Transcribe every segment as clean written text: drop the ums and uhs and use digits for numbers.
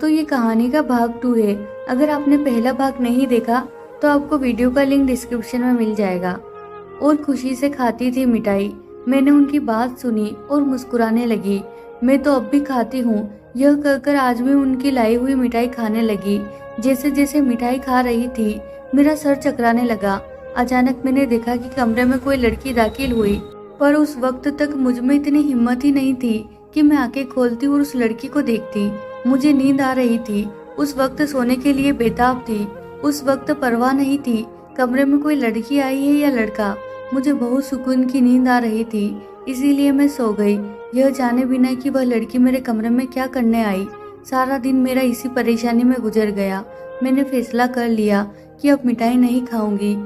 दोस्तों ये कहानी का भाग 2 है। अगर आपने पहला भाग नहीं देखा तो आपको वीडियो का लिंक डिस्क्रिप्शन में मिल जाएगा। और खुशी से खाती थी मिठाई। मैंने उनकी बात सुनी और मुस्कुराने लगी। मैं तो अब भी खाती हूँ, यह कहकर आज भी उनकी लाई हुई मिठाई खाने लगी। जैसे जैसे मिठाई खा रही थी मेरा सर चकराने लगा। अचानक मैंने देखा कि कमरे में कोई लड़की दाखिल हुई, पर उस वक्त तक मुझ में इतनी हिम्मत ही नहीं थी कि मैं आंखें खोलती और उस लड़की को देखती। मुझे नींद आ रही थी, उस वक्त सोने के लिए बेताब थी। उस वक्त परवाह नहीं थी कमरे में कोई लड़की आई है या लड़का। मुझे बहुत सुकून की नींद आ रही थी, इसीलिए मैं सो गई, यह जाने बिना कि वह लड़की मेरे कमरे में क्या करने आई। सारा दिन मेरा इसी परेशानी में गुजर गया। मैंने फैसला कर लिया कि अब मिठाई नहीं खाऊंगी।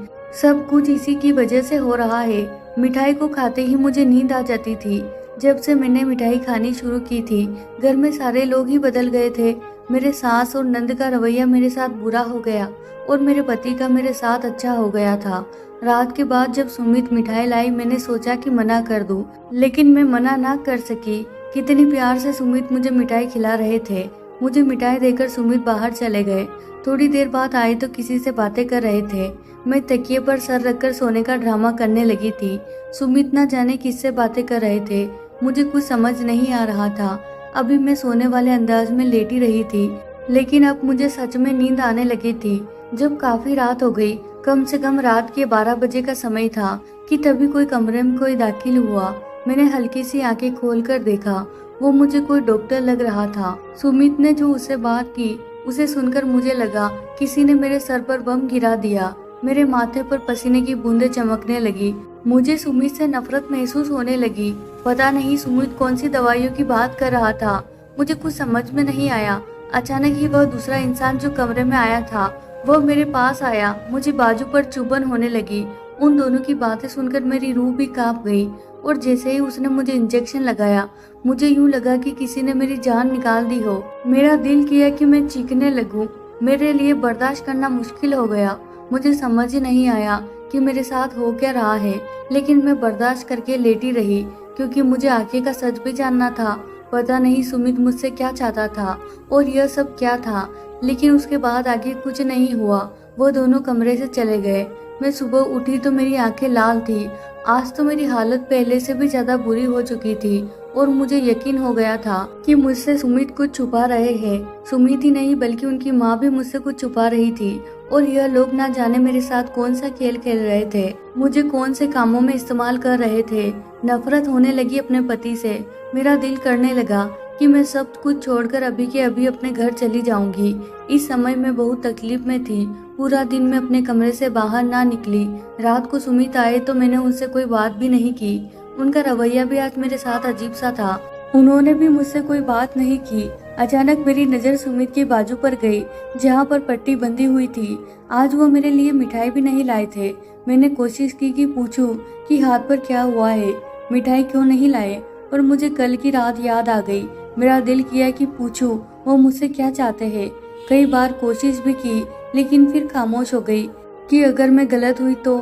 सब कुछ इसी की वजह से हो रहा है। मिठाई को खाते ही मुझे नींद आ जाती थी। जब से मैंने मिठाई खानी शुरू की थी घर में सारे लोग ही बदल गए थे। मेरे सास और नंद का रवैया मेरे साथ बुरा हो गया और मेरे पति का मेरे साथ अच्छा हो गया था। रात के बाद जब सुमित मिठाई लाई मैंने सोचा कि मना कर दूं, लेकिन मैं मना ना कर सकी। कितनी प्यार से सुमित मुझे मिठाई खिला रहे थे। मुझे मिठाई देकर सुमित बाहर चले गए। थोड़ी देर बाद आए तो किसी से बातें कर रहे थे। मैं तकिए पर सर रखकर सोने का ड्रामा करने लगी थी। सुमित न जाने किससे बातें कर रहे थे, मुझे कुछ समझ नहीं आ रहा था। अभी मैं सोने वाले अंदाज में लेटी रही थी, लेकिन अब मुझे सच में नींद आने लगी थी। जब काफी रात हो गई, कम से कम रात के 12 बजे का समय था, कि तभी कोई कमरे में कोई दाखिल हुआ। मैंने हल्की सी आंखें खोलकर देखा, वो मुझे कोई डॉक्टर लग रहा था। सुमित ने जो उससे बात की उसे सुनकर मुझे लगा किसी ने मेरे सर पर बम गिरा दिया। मेरे माथे पर पसीने की बूंदें चमकने लगी। मुझे सुमित से नफरत महसूस होने लगी। पता नहीं सुमित कौन सी दवाइयों की बात कर रहा था, मुझे कुछ समझ में नहीं आया। अचानक ही वह दूसरा इंसान जो कमरे में आया था वह मेरे पास आया। मुझे बाजू पर चुभन होने लगी। उन दोनों की बातें सुनकर मेरी रूह भी कांप गई। और जैसे ही उसने मुझे इंजेक्शन लगाया मुझे यूं लगा कि किसी ने मेरी जान निकाल दी हो। मेरा दिल किया कि मैं चीखने लगूं। मेरे लिए बर्दाश्त करना मुश्किल हो गया। मुझे समझ ही नहीं आया कि मेरे साथ हो क्या रहा है, लेकिन मैं बर्दाश्त करके लेटी रही क्योंकि मुझे आगे का सच भी जानना था। पता नहीं सुमित मुझसे क्या चाहता था और यह सब क्या था, लेकिन उसके बाद आगे कुछ नहीं हुआ। वो दोनों कमरे से चले गए। मैं सुबह उठी तो मेरी आंखें लाल थी। आज तो मेरी हालत पहले से भी ज्यादा बुरी हो चुकी थी और मुझे यकीन हो गया था कि मुझसे सुमित कुछ छुपा रहे हैं। सुमित ही नहीं बल्कि उनकी माँ भी मुझसे कुछ छुपा रही थी और यह लोग ना जाने मेरे साथ कौन सा खेल खेल रहे थे, मुझे कौन से कामों में इस्तेमाल कर रहे थे। नफरत होने लगी अपने पति से। मेरा दिल करने लगा कि मैं सब कुछ छोड़कर अभी के अभी अपने घर चली जाऊंगी। इस समय मैं बहुत तकलीफ में थी। पूरा दिन मैं अपने कमरे से बाहर ना निकली। रात को सुमित आए तो मैंने उनसे कोई बात भी नहीं की। उनका रवैया भी आज मेरे साथ अजीब सा था। उन्होंने भी मुझसे कोई बात नहीं की। अचानक मेरी नजर सुमित के बाजू पर गई जहाँ पर पट्टी बंधी हुई थी। आज वो मेरे लिए मिठाई भी नहीं लाए थे। मैंने कोशिश की कि पूछूं कि हाथ पर क्या हुआ है, मिठाई क्यों नहीं लाए, और मुझे कल की रात याद आ गई। मेरा दिल किया कि पूछूं वो मुझसे क्या चाहते हैं। कई बार कोशिश भी की लेकिन फिर खामोश हो गई कि अगर मैं गलत हुई तो।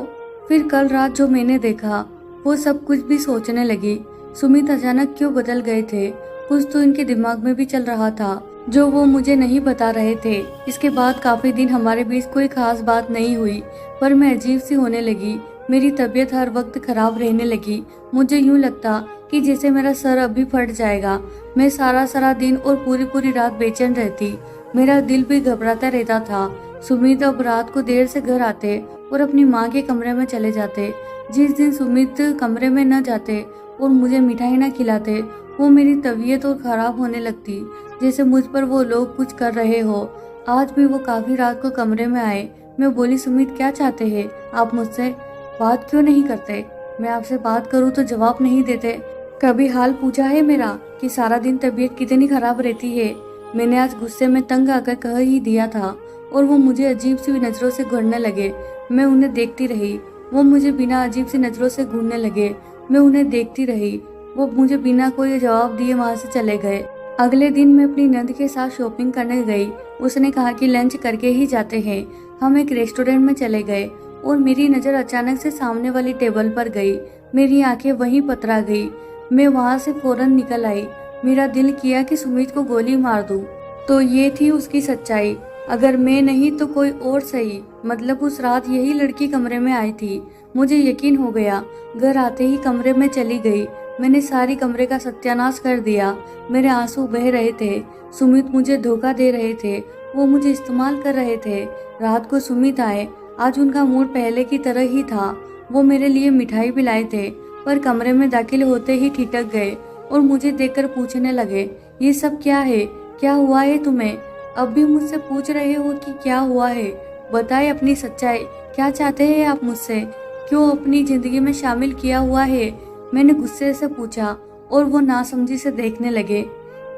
फिर कल रात जो मैंने देखा वो सब कुछ भी सोचने लगी। सुमित अचानक क्यों बदल गए थे, कुछ तो इनके दिमाग में भी चल रहा था जो वो मुझे नहीं बता रहे थे। इसके बाद काफी दिन हमारे बीच कोई खास बात नहीं हुई, पर मैं अजीब सी होने लगी। मेरी तबीयत हर वक्त खराब रहने लगी। मुझे यूं लगता कि जैसे मेरा सर अभी फट जाएगा। मैं सारा दिन और पूरी रात बेचैन रहती। मेरा दिल भी घबराता रहता था। सुमित अब रात को देर से घर आते और अपनी माँ के कमरे में चले जाते। जिस दिन सुमित कमरे में न जाते और मुझे मिठाई न खिलाते, वो मेरी तबीयत और खराब होने लगती, जैसे मुझ पर वो लोग कुछ कर रहे हो। आज भी वो काफी रात को कमरे में आए। मैं बोली, सुमित क्या चाहते हैं आप मुझसे, बात क्यों नहीं करते? मैं आपसे बात करूं तो जवाब नहीं देते। कभी हाल पूछा है मेरा कि सारा दिन तबीयत कितनी खराब रहती है? मैंने आज गुस्से में तंग आकर कह ही दिया था और वो मुझे अजीब सी नजरों से घूरने लगे। मैं उन्हें देखती रही। वो मुझे बिना अजीब सी नजरों से घूरने लगे। मैं उन्हें देखती रही। वो मुझे बिना कोई जवाब दिए वहाँ से चले गए। अगले दिन मैं अपनी नंद के साथ शॉपिंग करने गई। उसने कहा कि लंच करके ही जाते हैं। हम एक रेस्टोरेंट में चले गए और मेरी नज़र अचानक से सामने वाली टेबल पर गई। मेरी आंखें वहीं पतरा गई। मैं वहाँ से फौरन निकल आई। मेरा दिल किया कि सुमित को गोली मार दूं, तो ये थी उसकी सच्चाई। अगर मैं नहीं तो कोई और सही, मतलब उस रात यही लड़की कमरे में आई थी। मुझे यकीन हो गया। घर आते ही कमरे में चली गई। मैंने सारी कमरे का सत्यानाश कर दिया। मेरे आंसू बह रहे थे। सुमित मुझे धोखा दे रहे थे, वो मुझे इस्तेमाल कर रहे थे। रात को सुमित आए। आज उनका मूड पहले की तरह ही था। वो मेरे लिए मिठाई भी लाए थे, पर कमरे में दाखिल होते ही ठिठक गए और मुझे देखकर पूछने लगे, ये सब क्या है? क्या हुआ है तुम्हें? अब भी मुझसे पूछ रहे हो कि क्या हुआ है? बताए अपनी सच्चाई। क्या चाहते हैं आप मुझसे? क्यों अपनी जिंदगी में शामिल किया हुआ है? मैंने गुस्से से पूछा और वो नासमझी से देखने लगे।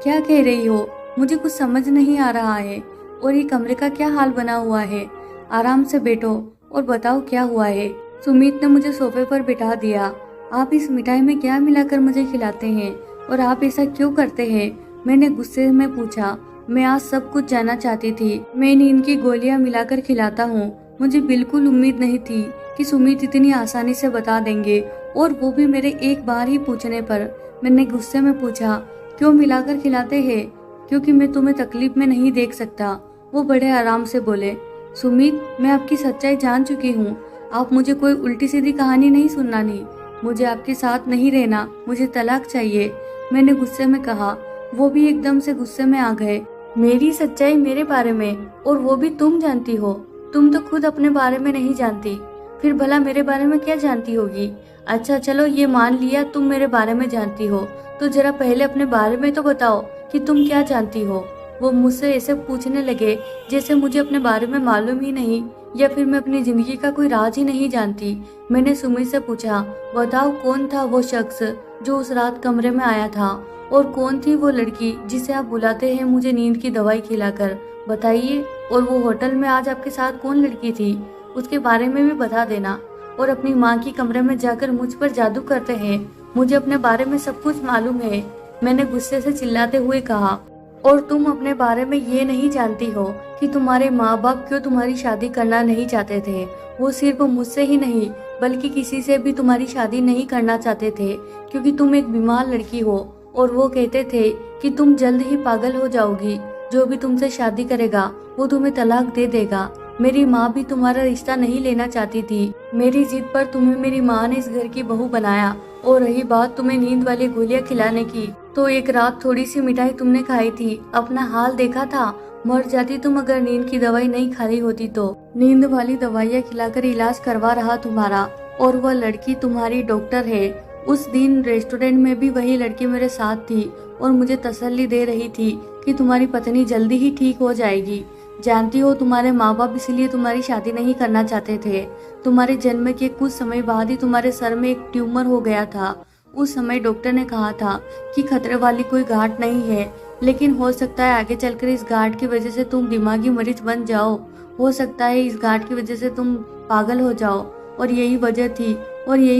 क्या कह रही हो? मुझे कुछ समझ नहीं आ रहा है। और ये कमरे का क्या हाल बना हुआ है? आराम से बैठो और बताओ क्या हुआ है। सुमित ने मुझे सोफे पर बिठा दिया। आप इस मिठाई में क्या मिलाकर मुझे खिलाते हैं और आप ऐसा क्यों करते हैं? मैंने गुस्से में पूछा। मैं आज सब कुछ जानना चाहती थी। मैं नींद की गोलियां मिलाकर खिलाता हूँ। मुझे बिल्कुल उम्मीद नहीं थी कि सुमित इतनी आसानी से बता देंगे, और वो भी मेरे एक बार ही पूछने पर। मैंने गुस्से में पूछा, क्यों मिलाकर खिलाते हैं? क्योंकि मैं तुम्हें तकलीफ में नहीं देख सकता। वो बड़े आराम से बोले, सुमित, मैं आपकी सच्चाई जान चुकी हूँ। आप मुझे कोई उल्टी सीधी कहानी नहीं सुनानी। मुझे आपके साथ नहीं रहना। मुझे तलाक चाहिए। मैंने गुस्से में कहा। वो भी एकदम से गुस्से में आ गए। मेरी सच्चाई मेरे बारे में, और वो भी तुम जानती हो? तुम तो खुद अपने बारे में नहीं जानती, फिर भला मेरे बारे में क्या जानती होगी? अच्छा चलो, ये मान लिया तुम मेरे बारे में जानती हो, तो जरा पहले अपने बारे में तो बताओ कि तुम क्या जानती हो। वो मुझसे ऐसे पूछने लगे जैसे मुझे अपने बारे में मालूम ही नहीं, या फिर मैं अपनी जिंदगी का कोई राज ही नहीं जानती। मैंने सुमित से पूछा, बताओ कौन था वो शख्स जो उस रात कमरे में आया था, और कौन थी वो लड़की जिसे आप बुलाते हैं मुझे नींद की दवाई खिलाकर? बताइए। और वो होटल में आज आपके साथ कौन लड़की थी, उसके बारे में भी बता देना। और अपनी माँ की कमरे में जाकर मुझ पर जादू करते हैं। मुझे अपने बारे में सब कुछ मालूम है। मैंने गुस्से से चिल्लाते हुए कहा। और तुम अपने बारे में ये नहीं जानती हो कि तुम्हारे माँ बाप क्यों तुम्हारी शादी करना नहीं चाहते थे। वो सिर्फ मुझसे ही नहीं बल्कि किसी से भी तुम्हारी शादी नहीं करना चाहते थे, क्योंकि तुम एक बीमार लड़की हो, और वो कहते थे कि तुम जल्द ही पागल हो जाओगी। जो भी तुमसे शादी करेगा वो तुम्हें तलाक दे देगा। मेरी माँ भी तुम्हारा रिश्ता नहीं लेना चाहती थी। मेरी जिद पर तुम्हें मेरी माँ ने इस घर की बहू बनाया। और रही बात तुम्हें नींद वाली गोलियां खिलाने की, तो एक रात थोड़ी सी मिठाई तुमने खाई थी। अपना हाल देखा था? मर जाती तुम अगर नींद की दवाई नहीं खाई होती तो। नींद वाली दवाइयाँ खिलाकर इलाज करवा रहा तुम्हारा, और वह लड़की तुम्हारी डॉक्टर है। उस दिन रेस्टोरेंट में भी वही लड़की मेरे साथ थी और मुझे तसल्ली दे रही थी कि तुम्हारी पत्नी जल्दी ही ठीक हो जाएगी। जानती हो, तुम्हारे माँ बाप इसलिए तुम्हारी शादी नहीं करना चाहते थे। तुम्हारे जन्म के कुछ समय बाद ही तुम्हारे सर में एक ट्यूमर हो गया था। उस समय डॉक्टर ने कहा था कि खतरे वाली कोई गांठ नहीं है, लेकिन हो सकता है आगे चलकर इस गांठ की वजह से तुम दिमागी मरीज बन जाओ। हो सकता है इस गांठ की वजह से तुम पागल हो जाओ। और यही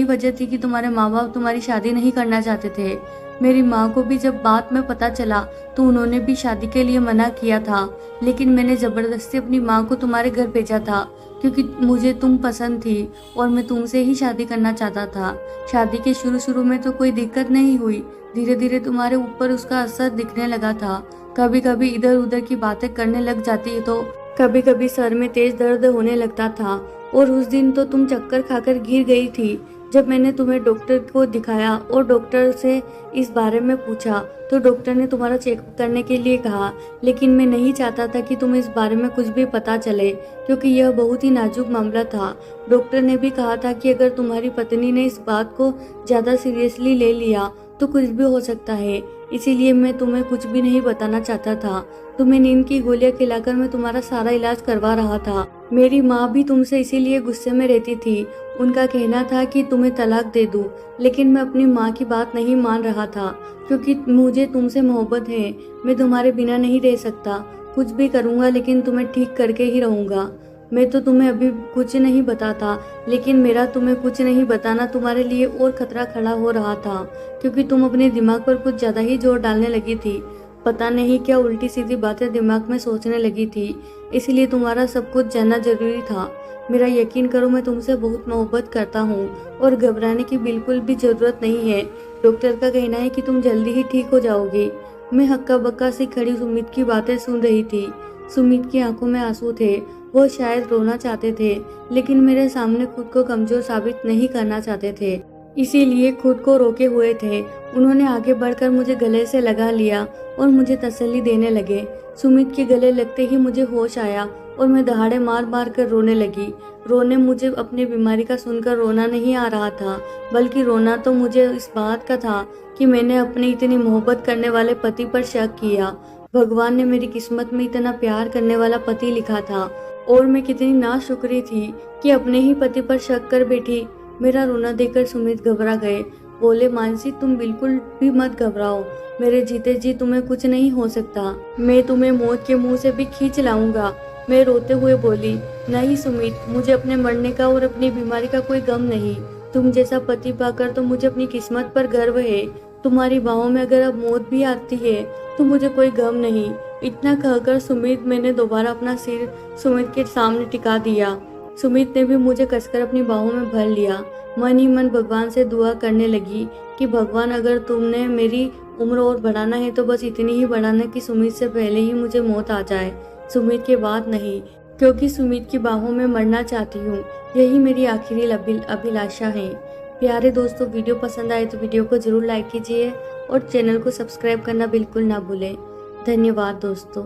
वजह थी कि तुम्हारे माँ बाप तुम्हारी शादी नहीं करना चाहते थे। मेरी माँ को भी जब बात में पता चला तो उन्होंने भी शादी के लिए मना किया था, लेकिन मैंने जबरदस्ती अपनी माँ को तुम्हारे घर भेजा था, क्योंकि मुझे तुम पसंद थी और मैं तुमसे ही शादी करना चाहता था। शादी के शुरू में तो कोई दिक्कत नहीं हुई, धीरे धीरे तुम्हारे ऊपर उसका असर दिखने लगा था। कभी कभी इधर उधर की बातें करने लग जाती तो कभी कभी सर में तेज दर्द होने लगता था। और उस दिन तो तुम चक्कर खाकर गिर गई थी। जब मैंने तुम्हें डॉक्टर को दिखाया और डॉक्टर से इस बारे में पूछा तो डॉक्टर ने तुम्हारा चेकअप करने के लिए कहा, लेकिन मैं नहीं चाहता था कि तुम्हें इस बारे में कुछ भी पता चले, क्योंकि यह बहुत ही नाजुक मामला था। डॉक्टर ने भी कहा था कि अगर तुम्हारी पत्नी ने इस बात को ज़्यादा सीरियसली ले लिया तो कुछ भी हो सकता है। इसीलिए मैं तुम्हें कुछ भी नहीं बताना चाहता था। तुम्हें नींद की गोलियां खिलाकर मैं तुम्हारा सारा इलाज करवा रहा था। मेरी माँ भी तुमसे इसीलिए गुस्से में रहती थी। उनका कहना था कि तुम्हें तलाक दे दूं, लेकिन मैं अपनी माँ की बात नहीं मान रहा था, क्योंकि मुझे तुमसे मोहब्बत है। मैं तुम्हारे बिना नहीं रह सकता। कुछ भी करूँगा लेकिन तुम्हें ठीक करके ही रहूँगा। मैं तो तुम्हें अभी कुछ नहीं बताता, लेकिन मेरा तुम्हें कुछ नहीं बताना तुम्हारे लिए और खतरा खड़ा हो रहा था, क्योंकि तुम अपने दिमाग पर कुछ ज़्यादा ही जोर डालने लगी थी। पता नहीं क्या उल्टी सीधी बातें दिमाग में सोचने लगी थी, इसलिए तुम्हारा सब कुछ जानना जरूरी था। मेरा यकीन करो, मैं तुमसे बहुत मोहब्बत करता हूँ और घबराने की बिल्कुल भी ज़रूरत नहीं है। डॉक्टर का कहना है कि तुम जल्दी ही ठीक हो जाओगी। मैं हक्का बक्का सी खड़ी सुमित की बातें सुन रही थी। सुमित की आंखों में आंसू थे। वो शायद रोना चाहते थे, लेकिन मेरे सामने खुद को कमजोर साबित नहीं करना चाहते थे, इसीलिए खुद को रोके हुए थे। उन्होंने आगे बढ़कर मुझे गले से लगा लिया और मुझे तसल्ली देने लगे। सुमित के गले लगते ही मुझे होश आया और मैं दहाड़े मार मार कर रोने लगी। रोने मुझे अपनी बीमारी का सुनकर रोना नहीं आ रहा था, बल्कि रोना तो मुझे इस बात का था कि मैंने अपने इतनी मोहब्बत करने वाले पति पर शक किया। भगवान ने मेरी किस्मत में इतना प्यार करने वाला पति लिखा था और मैं कितनी नाशुक्री थी कि अपने ही पति पर शक कर बैठी। मेरा रोना देखकर सुमित घबरा गए। बोले, मानसी तुम बिल्कुल भी मत घबराओ, मेरे जीते जी तुम्हें कुछ नहीं हो सकता, मैं तुम्हें मौत के मुंह से भी खींच लाऊंगा। मैं रोते हुए बोली, नहीं सुमित, मुझे अपने मरने का और अपनी बीमारी का कोई गम नहीं। तुम जैसा पति पाकर तो मुझे अपनी किस्मत पर गर्व है। तुम्हारी बाहों में अगर अब मौत भी आती है तो मुझे कोई गम नहीं। इतना कहकर सुमित मैंने दोबारा अपना सिर सुमित के सामने टिका दिया। सुमित ने भी मुझे कसकर अपनी बाहों में भर लिया। मन ही मन भगवान से दुआ करने लगी कि भगवान, अगर तुमने मेरी उम्र और बढ़ाना है तो बस इतनी ही बढ़ाना कि सुमित से पहले ही मुझे मौत आ जाए, सुमित के बाद नहीं, क्योंकि सुमित की बाहों में मरना चाहती हूँ। यही मेरी आखिरी अभिलाषा है। प्यारे दोस्तों, वीडियो पसंद आए तो वीडियो को जरूर लाइक कीजिए और चैनल को सब्सक्राइब करना बिल्कुल ना भूलें। धन्यवाद दोस्तों।